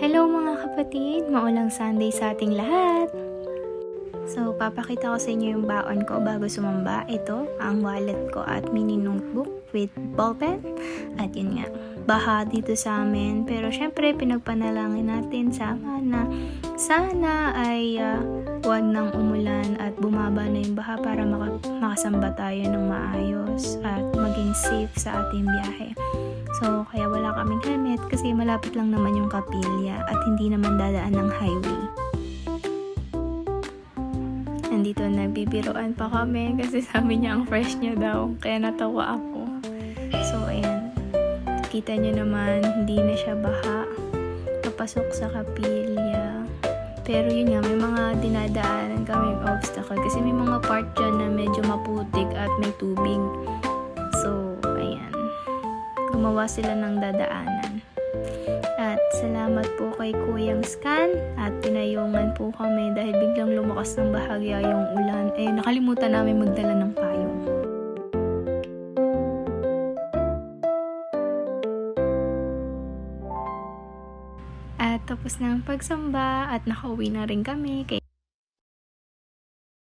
Hello mga kapatid! Maulang Sunday sa ating lahat! So, papakita ko sa inyo yung baon ko bago sumamba. Ito, ang wallet ko at mini notebook with ballpen. At yun nga, baha dito sa amin. Pero syempre, pinagpanalangin natin sana ay huwag nang umulan at bumaba na yung baha para makasamba tayo ng maayos at maging safe sa ating biyahe. So, kaya wala kaming helmet kasi malapit lang naman yung kapilya at hindi naman dadaan ng highway. Nandito nagbibiroan pa kami kasi sabi niya ang fresh niya daw. Kaya natawa ako. So, ayan. Kita niyo naman, hindi na siya baha. Papasok sa kapilya. Pero yun nga, may mga dinadaanan kaming obstacle kasi may mga part dyan na medyo maputik at may tubig. So, ayan. Gumawa sila ng dadaanan. At salamat po kay Kuyang Scan at pinayungan po kami dahil biglang lumakas ng bahagya yung ulan. Nakalimutan namin magdala ng payong. At tapos na ang pagsamba at nakauwi na rin kami.